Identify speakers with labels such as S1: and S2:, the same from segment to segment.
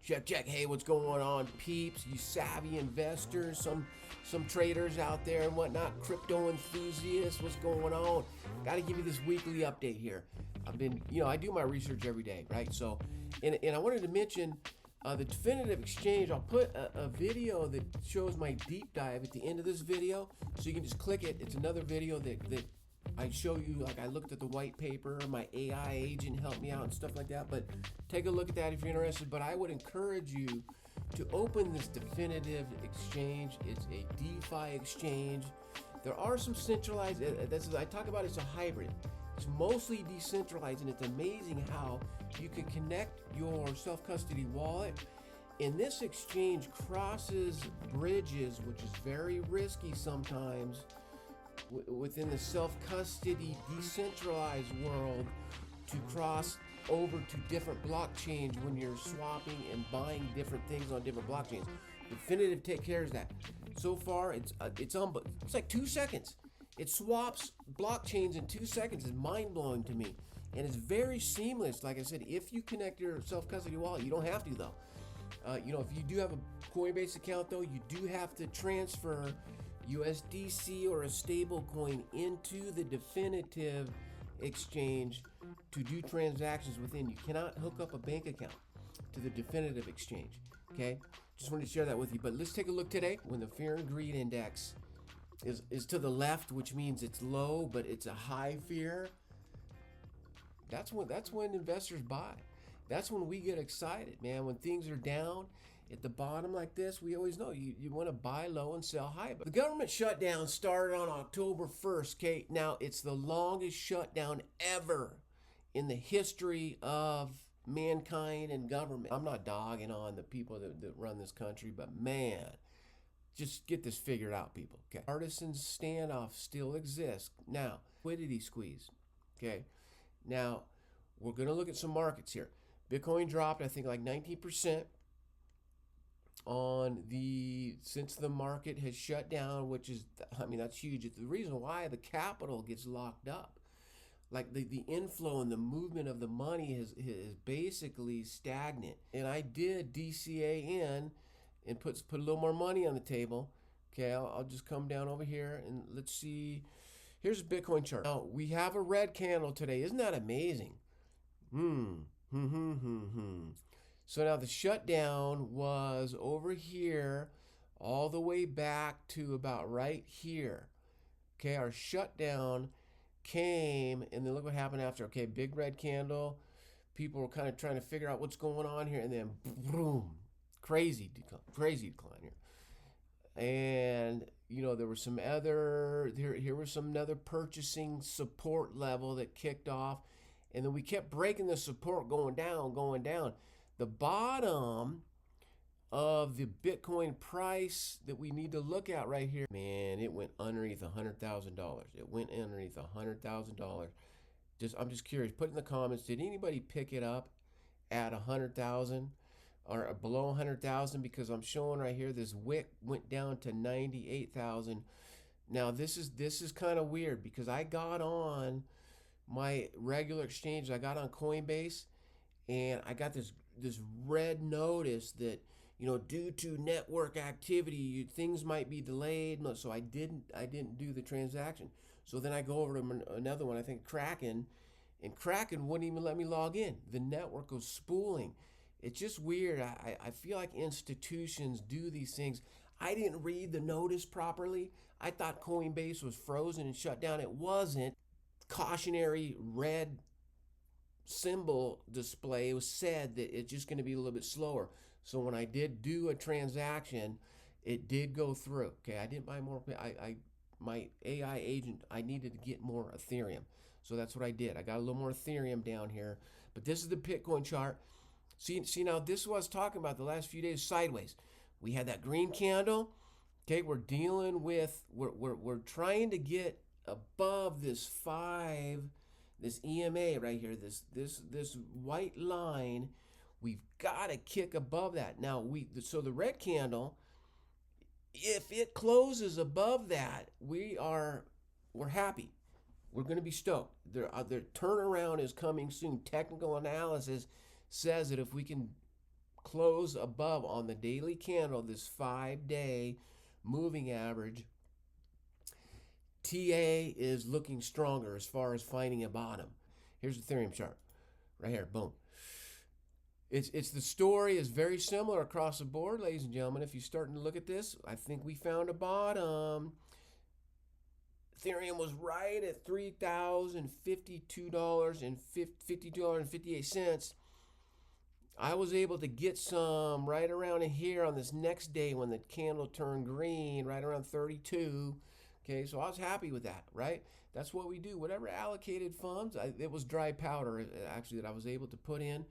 S1: Check. Hey, what's going on, peeps? You savvy investors, some traders out there and whatnot, crypto enthusiasts. What's going on? Got to give you this weekly update here. I've been, I do my research every day, right? So, and I wanted to mention the Definitive Exchange. I'll put a video that shows my deep dive at the end of this video, so you can just click it. It's another video that I show you, like I looked at the white paper, my AI agent helped me out and stuff like that, but take a look at that if you're interested. But I would encourage you to open this Definitive Exchange. It's a DeFi exchange. There are some centralized, I talk about it's a hybrid. It's mostly decentralized, and it's amazing how you can connect your self-custody wallet. And this exchange crosses bridges, which is very risky sometimes, within the self-custody decentralized world, to cross over to different blockchains when you're swapping and buying different things on different blockchains. Definitive take care of that. So far, it's like 2 seconds. It swaps blockchains in 2 seconds. It's mind-blowing to me, and it's very seamless. Like I said, if you connect your self-custody wallet, you don't have to though. If you do have a Coinbase account though, you do have to transfer USDC or a stable coin into the Definitive Exchange to do transactions within. You cannot hook up a bank account to the Definitive Exchange. Okay, just wanted to share that with you. But let's take a look today when the Fear and Greed Index is to the left, which means it's low, but it's a high fear. That's when investors buy. That's when we get excited, man. When things are down at the bottom like this, we always know you want to buy low and sell high. But the government shutdown started on October 1st, okay? Now, it's the longest shutdown ever in the history of mankind and government. I'm not dogging on the people that run this country, but man, just get this figured out, people, okay? Partisan standoff still exists. Now, liquidity squeeze, okay? Now, we're going to look at some markets here. Bitcoin dropped, I think, like 19% since the market has shut down, which is, that's huge. It's the reason why the capital gets locked up. Like the inflow and the movement of the money is basically stagnant. And I did DCA in and put a little more money on the table. Okay, I'll just come down over here and let's see. Here's a Bitcoin chart. Now, we have a red candle today. Isn't that amazing? So now the shutdown was over here all the way back to about right here. Okay, our shutdown came, and then look what happened after. Okay, big red candle. People were kind of trying to figure out what's going on here, and then boom, crazy decline here. And there were some other here was some other purchasing support level that kicked off, and then we kept breaking the support, going down. The bottom of the Bitcoin price that we need to look at right here, man, it went underneath $100,000. It went underneath $100,000. I'm just curious. Put in the comments, did anybody pick it up at 100,000 or below 100,000? Because I'm showing right here this wick went down to 98,000. Now this is kind of weird because I got on my regular exchange. I got on Coinbase, and I got this red notice that due to network activity, things might be delayed. So I didn't do the transaction. So then I go over to another one, I think Kraken, and Kraken wouldn't even let me log in. The network was spooling. It's just weird. I feel like institutions do these things. I didn't read the notice properly. I thought Coinbase was frozen and shut down. It wasn't. Cautionary red symbol display was said that it's just going to be a little bit slower. So when I did do a transaction, it did go through. Okay, I didn't buy more. My AI agent, I needed to get more Ethereum, so that's what I did. I got a little more Ethereum down here. But this is the Bitcoin chart. See now, this is what I was talking about the last few days. Sideways, we had that green candle. Okay, we're dealing with we're trying to get above this 5. This EMA right here, this white line, we've got to kick above that. Now so the red candle, if it closes above that, we're happy. We're going to be stoked. Their turnaround is coming soon. Technical analysis says that if we can close above on the daily candle, this 5-day moving average, TA is looking stronger as far as finding a bottom. Here's the Ethereum chart right here. Boom. It's the story is very similar across the board, ladies and gentlemen. If you're starting to look at this, I think we found a bottom. Ethereum was right at $3,052.58. I was able to get some right around in here on this next day when the candle turned green, right around 32. Okay, so I was happy with that, right? That's what we do. Whatever allocated funds, it was dry powder actually that I was able to put in.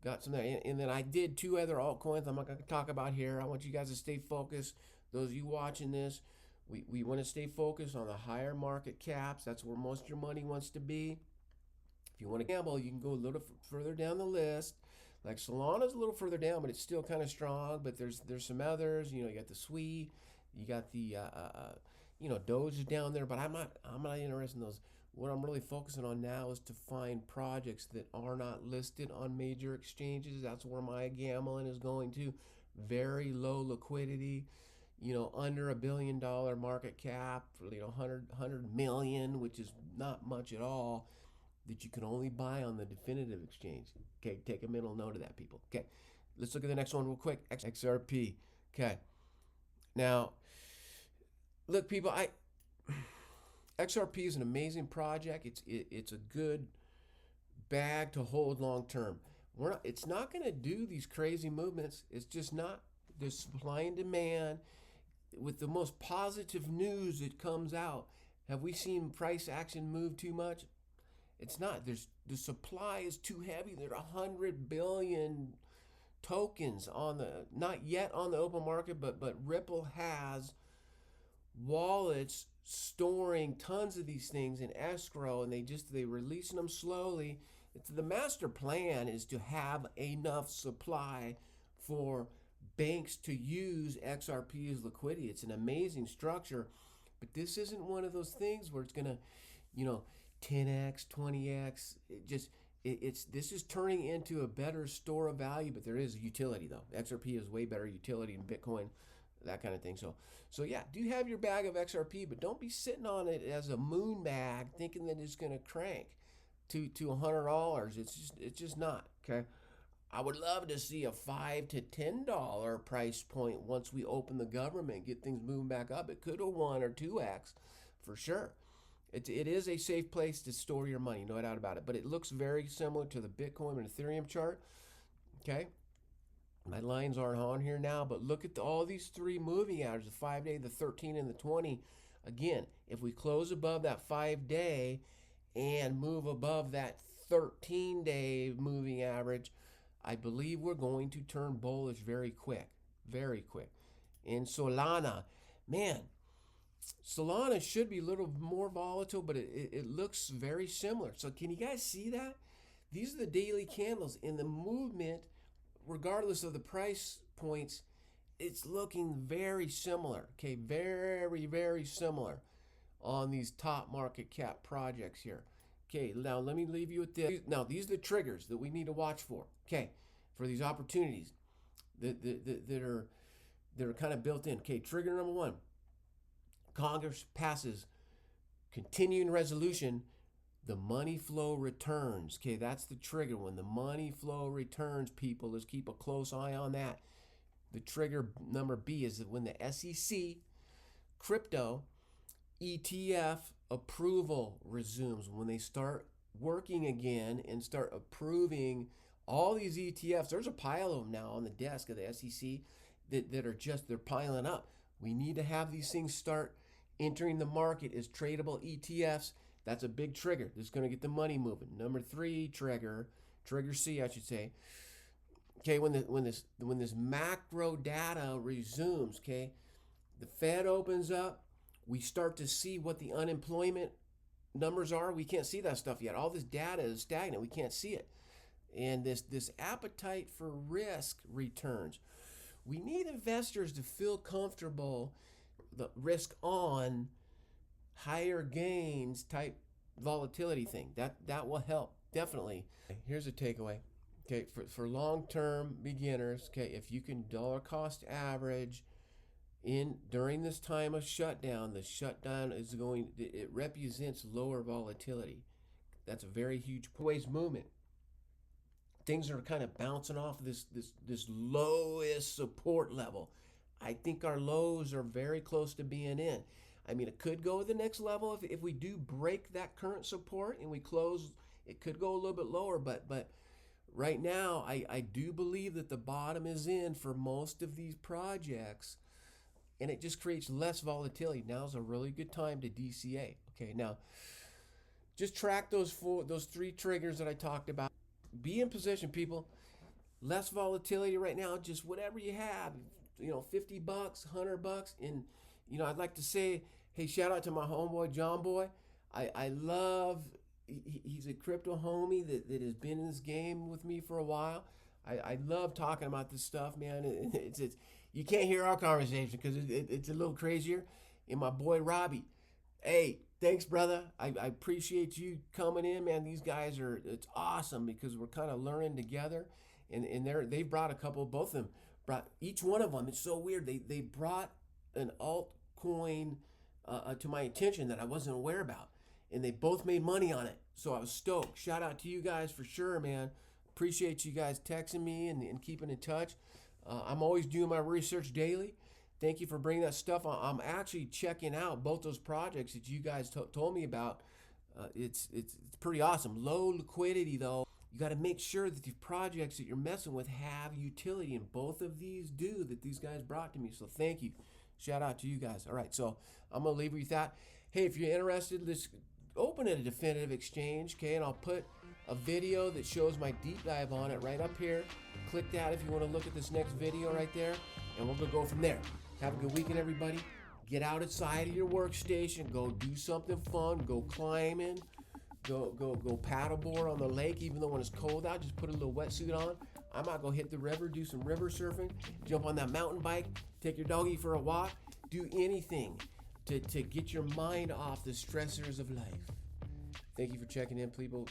S1: Got some there. And then I did 2 other altcoins I'm not going to talk about here. I want you guys to stay focused. Those of you watching this, we want to stay focused on the higher market caps. That's where most of your money wants to be. If you want to gamble, you can go a little further down the list. Like Solana's a little further down, but it's still kind of strong. But there's some others. You know, you got the SWI, you got the Doge is down there. But I'm not interested in those. What I'm really focusing on now is to find projects that are not listed on major exchanges. That's where my gambling is going to. Very low liquidity, under $1 billion market cap, 100 million, which is not much at all, that you can only buy on the Definitive Exchange. Okay, take a mental note of that, people. Okay, let's look at the next one real quick. XRP. Okay, now, look, people, XRP is an amazing project. It's a good bag to hold long term. It's not going to do these crazy movements. It's just not. There's supply and demand. With the most positive news that comes out, have we seen price action move too much? It's not. The supply is too heavy. There are 100 billion tokens not yet on the open market, but Ripple has wallets storing tons of these things in escrow, and they releasing them slowly. The master plan is to have enough supply for banks to use XRP as liquidity. It's an amazing structure, but this isn't one of those things where it's gonna, 10x, 20x. This is turning into a better store of value, but there is a utility though. XRP is way better utility than Bitcoin, that kind of thing. So yeah, do have your bag of XRP, but don't be sitting on it as a moon bag thinking that it's going to crank to $100. It's just not. Okay, I would love to see a $5 to $10 price point once we open the government, get things moving back up. It could have 1 or 2x for sure. It is a safe place to store your money, no doubt about it. But it looks very similar to the Bitcoin and Ethereum chart. Okay. My lines aren't on here now, but look at all these 3 moving averages, the 5-day, the 13, and the 20. Again, if we close above that 5-day and move above that 13-day moving average, I believe we're going to turn bullish very quick, very quick. In Solana, man, Solana should be a little more volatile, but it looks very similar. So can you guys see that? These are the daily candles in the movement. Regardless of the price points, it's looking very similar. Okay, very, very similar on these top market cap projects here. Okay, now let me leave you with this. Now, these are the triggers that we need to watch for. Okay, for these opportunities that are kind of built in. Okay, trigger number 1. Congress passes continuing resolution. The money flow returns. Okay, that's the trigger. When the money flow returns, people, let's keep a close eye on that. The trigger number B is that when the SEC crypto ETF approval resumes, when they start working again and start approving all these ETFs. There's a pile of them now on the desk of the SEC that are they're piling up. We need to have these things start entering the market as tradable ETFs. That's a big trigger. That's going to get the money moving. Number 3 trigger C, I should say. Okay, when this macro data resumes, okay, the Fed opens up, we start to see what the unemployment numbers are. We can't see that stuff yet. All this data is stagnant. We can't see it. And this appetite for risk returns. We need investors to feel comfortable, the risk on higher gains type volatility thing. That will help, definitely. Here's a takeaway. Okay, for long-term beginners, okay, if you can dollar cost average in during this time of shutdown, the shutdown is going, it represents lower volatility. That's a very huge ways movement. Things are kind of bouncing off this lowest support level. I think our lows are very close to being in. I mean, it could go to the next level if we do break that current support and we close. It could go a little bit lower, but right now, I do believe that the bottom is in for most of these projects, and it just creates less volatility. Now's a really good time to DCA. Okay, now just track those three triggers that I talked about. Be in position, people. Less volatility right now. Just whatever you have, $50, $100, and I'd like to say, hey, shout out to my homeboy John Boy. I love. He's a crypto homie that has been in this game with me for a while. I love talking about this stuff, man. It's you can't hear our conversation because it's a little crazier. And my boy Robbie, hey, thanks, brother. I appreciate you coming in, man. These guys it's awesome because we're kind of learning together. And they've brought a couple, both of them brought, each one of them, it's so weird. They brought an altcoin to my attention that I wasn't aware about. And they both made money on it. So I was stoked. Shout out to you guys for sure, man. Appreciate you guys texting me and keeping in touch. I'm always doing my research daily. Thank you for bringing that stuff on. I'm actually checking out both those projects that you guys told me about. It's pretty awesome. Low liquidity, though. You got to make sure that the projects that you're messing with have utility, and both of these do, that these guys brought to me. So thank you. Shout out to you guys. All right, so I'm going to leave you with that. Hey, if you're interested, let's open a Definitive Exchange, okay? And I'll put a video that shows my deep dive on it right up here. Click that if you want to look at this next video right there, and we're going to go from there. Have a good weekend, everybody. Get outside of your workstation. Go do something fun. Go climbing. Go paddleboard on the lake, even though when it's cold out, just put a little wetsuit on. I might go hit the river, do some river surfing, jump on that mountain bike, take your doggy for a walk, do anything to get your mind off the stressors of life. Thank you for checking in, people.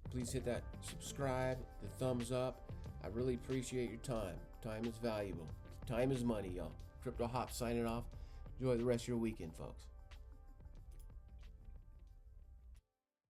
S1: Please hit that subscribe, the thumbs up. I really appreciate your time. Time is valuable. Time is money, y'all. Crypto Hop signing off. Enjoy the rest of your weekend, folks.